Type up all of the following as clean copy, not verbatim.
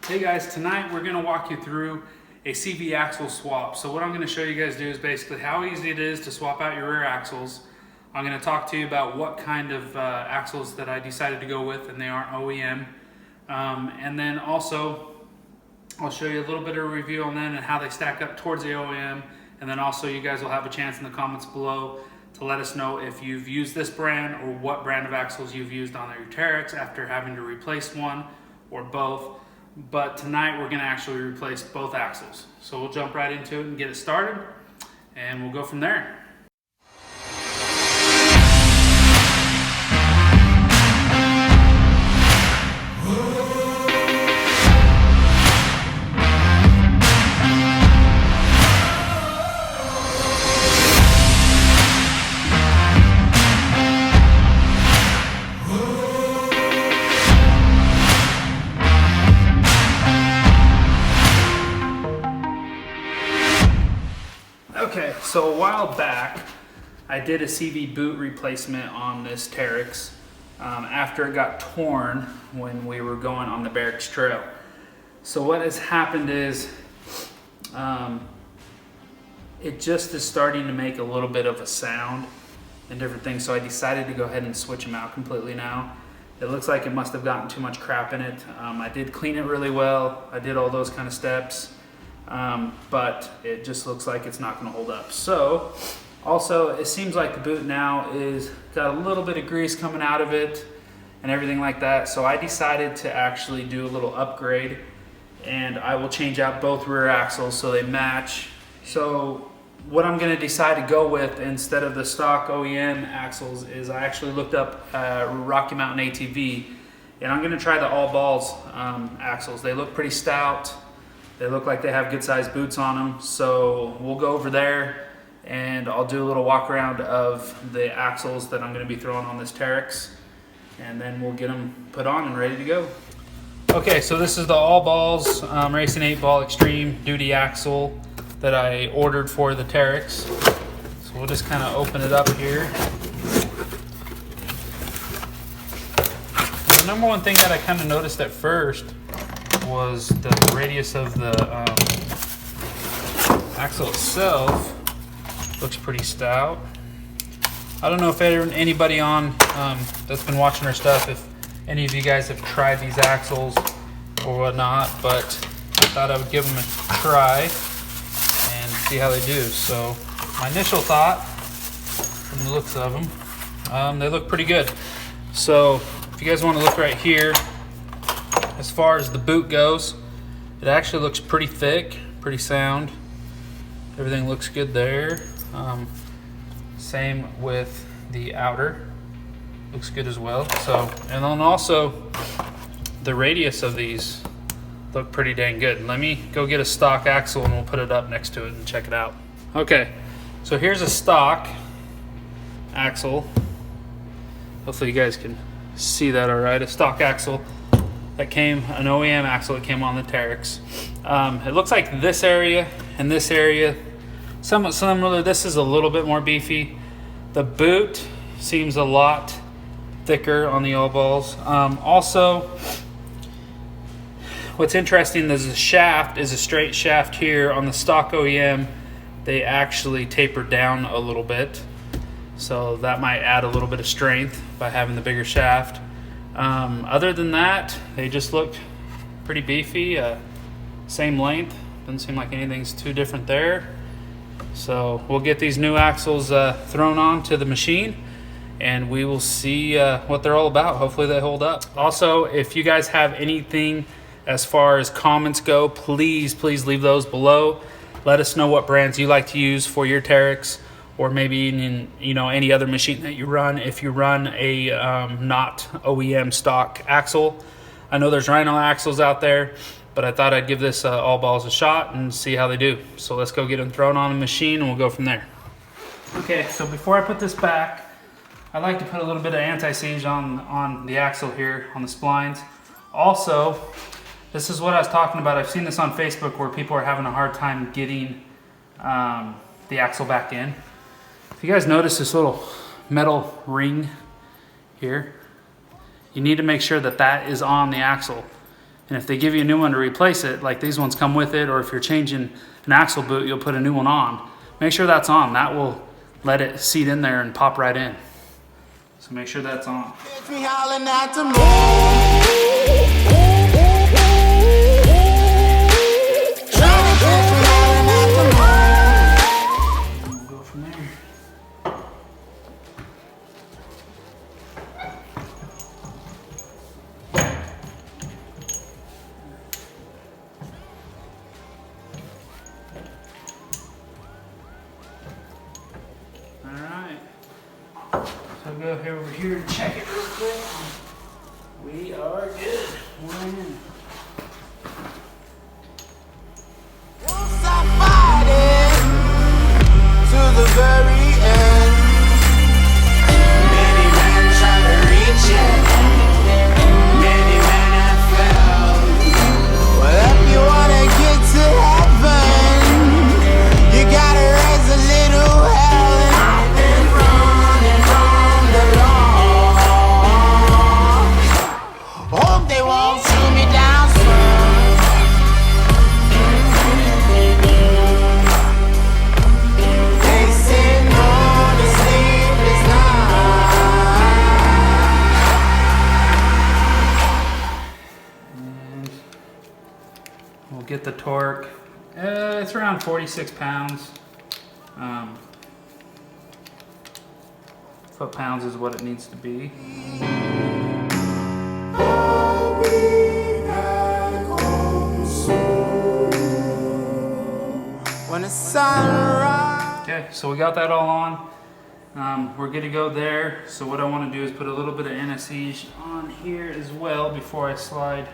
Hey guys, tonight we're going to walk you through a CV axle swap. So what I'm going to show you guys do is basically how easy it is to swap out your rear axles. I'm going to talk to you about what kind of axles that I decided to go with, and they aren't OEM. And then also I'll show you a little bit of a review on them and how they stack up towards the OEM. And then also you guys will have a chance in the comments below to let us know if you've used this brand or what brand of axles you've used on your Teryx after having to replace one or both. But tonight we're going to actually replace both axles. So we'll jump right into it and get it started, and we'll go from there. Okay, so a while back, I did a CV boot replacement on this Teryx after it got torn when we were going on the Barracks trail. So what has happened is it just is starting to make a little bit of a sound and different things, so I decided to go ahead and switch them out completely now. It looks like it must have gotten too much crap in it. I did clean it really well. I did all those kind of steps. But it just looks like it's not going to hold up. So also it seems like the boot now is got a little bit of grease coming out of it and everything like that. So I decided to actually do a little upgrade, and I will change out both rear axles so they match. So what I'm going to decide to go with instead of the stock OEM axles is I actually looked up Rocky Mountain ATV, and I'm going to try the all balls axles. They look pretty stout. They look like they have good sized boots on them, so we'll go over there and I'll do a little walk around of the axles that I'm going to be throwing on this Teryx, and then we'll get them put on and ready to go. Okay, so this is the All Balls Racing 8-Ball Extreme Duty axle that I ordered for the Teryx. So we'll just kind of open it up here. The number one thing that I kind of noticed at first was the radius of the axle itself. Looks pretty stout. I don't know if anybody on that's been watching our stuff, if any of you guys have tried these axles or whatnot, but I thought I would give them a try and see how they do. So my initial thought from the looks of them, they look pretty good. So if you guys want to look right here, as far as the boot goes, it actually looks pretty thick, pretty sound. Everything looks good there. Same with the outer, looks good as well. So, and then also the radius of these look pretty dang good. Let me go get a stock axle and we'll put it up next to it and check it out. Okay, so here's a stock axle. Hopefully you guys can see that all right. A stock axle that came, an OEM axle that came on the Teryx. It looks like this area and this area somewhat similar. This is a little bit more beefy. The boot seems a lot thicker on the all balls. Also, what's interesting is the shaft is a straight shaft here. On the stock OEM, they actually taper down a little bit, so that might add a little bit of strength by having the bigger shaft. Other than that, they just look pretty beefy, same length. Doesn't seem like anything's too different there. So we'll get these new axles thrown on to the machine, and we will see what they're all about. Hopefully they hold up. Also, if you guys have anything as far as comments go, please leave those below. Let us know what brands you like to use for your Teryx, or maybe in any other machine that you run. If you run a not OEM stock axle, I know there's Rhino axles out there, but I thought I'd give this all balls a shot and see how they do. So let's go get them thrown on the machine and we'll go from there. Okay, so before I put this back, I like to put a little bit of anti-seize on the axle here on the splines. Also, this is what I was talking about. I've seen this on Facebook where people are having a hard time getting the axle back in. If you guys notice this little metal ring here, you need to make sure that that is on the axle. And if they give you a new one to replace it, like these ones come with it, or if you're changing an axle boot, you'll put a new one on. Make sure that's on. That will let it seat in there and pop right in. So make sure that's on. We'll go from there. So go over here and check it real quick. We are good. We're in. Once I fight it to the very end. Many men try to reach it. Many men have failed. Well, if you wanna get to heaven, you gotta raise a little hell. And I've been running from the law. Hope they won't shoot me down soon. Facing all the sleepless nights. And we'll get the torque. It's around 46 pounds. Foot-pounds is what it needs to be. I'll be back home soon. When the sun rises. Okay, so we got that all on. We're good to go there. So what I want to do is put a little bit of NSE on here as well before I slide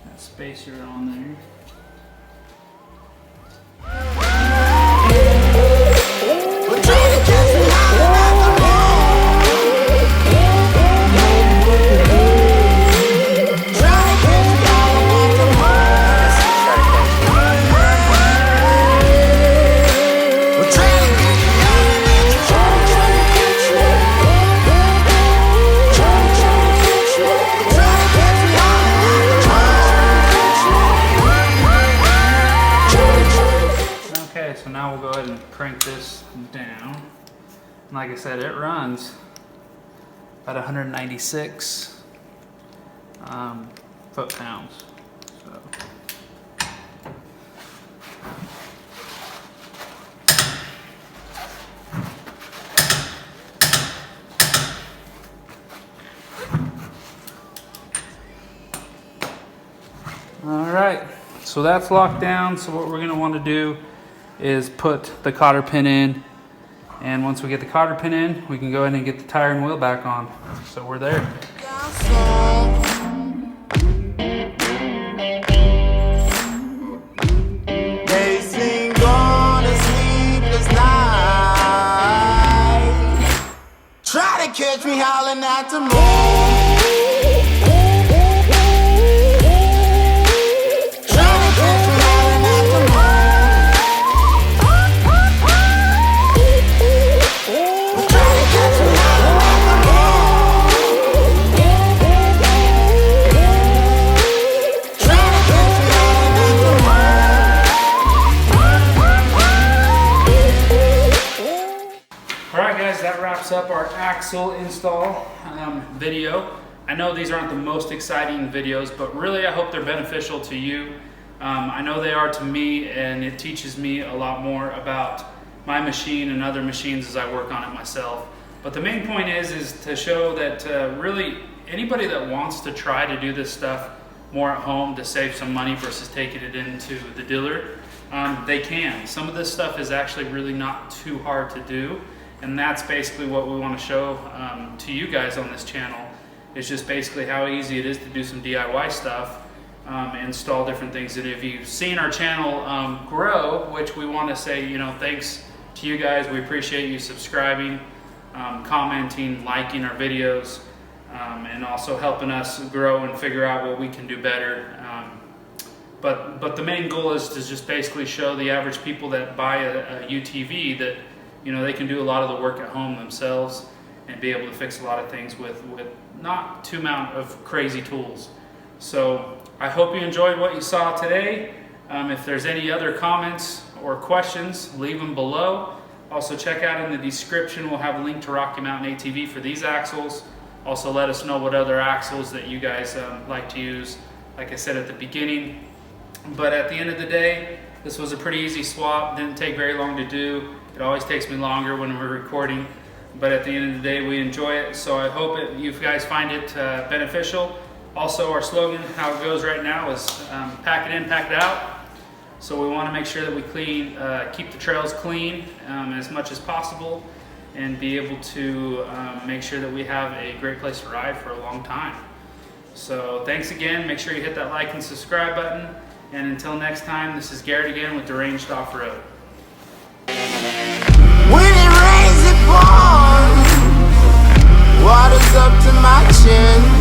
that spacer on there. We're trying to catch me howling at the moon. Trying to catch me howling at the moon. We're trying to catch me howling at the moon. Trying to catch me. Trying to catch me. Trying to catch me howling at the moon. Okay, so now we'll go ahead and crank this down. And like I said, it runs about 196 foot-pounds. So. All right, so that's locked down. So what we're going to want to do is put the cotter pin in, and once we get the cotter pin in, we can go ahead and get the tire and wheel back on. So we're there. They sing on a sleepless night. Try to catch me howling at the moon. Try to catch me howling at the moon. Try to catch me howling at the moon. Try to catch me howling at the moon. All right, guys, that wraps up our axle install video. I know these aren't the most exciting videos, but really I hope they're beneficial to you. I know they are to me, and it teaches me a lot more about my machine and other machines as I work on it myself. But the main point is to show that really anybody that wants to try to do this stuff more at home to save some money versus taking it into the dealer, they can. Some of this stuff is actually really not too hard to do, and that's basically what we want to show to you guys on this channel. It's just basically how easy it is to do some DIY stuff, install different things. And if you've seen our channel grow, which we want to say, you know, thanks to you guys. We appreciate you subscribing, commenting, liking our videos, and also helping us grow and figure out what we can do better. But the main goal is to just basically show the average people that buy a UTV that, you know, they can do a lot of the work at home themselves, and be able to fix a lot of things with not too amount of crazy tools. So I hope you enjoyed what you saw today. If there's any other comments or questions, leave them below. Also check out in the description, we'll have a link to Rocky Mountain ATV for these axles. Also let us know what other axles that you guys like to use, like I said at the beginning. But at the end of the day, this was a pretty easy swap, didn't take very long to do. It always takes me longer when we're recording, but at the end of the day we enjoy it. So I hope you guys find it beneficial. Also our slogan, how it goes right now, is pack it in, pack it out. So we want to make sure that we keep the trails clean as much as possible, and be able to make sure that we have a great place to ride for a long time. So thanks again, make sure you hit that like and subscribe button, and until next time, this is Garrett again with Deranged Off-Road. When it rains, it pours. Water's up to my chin.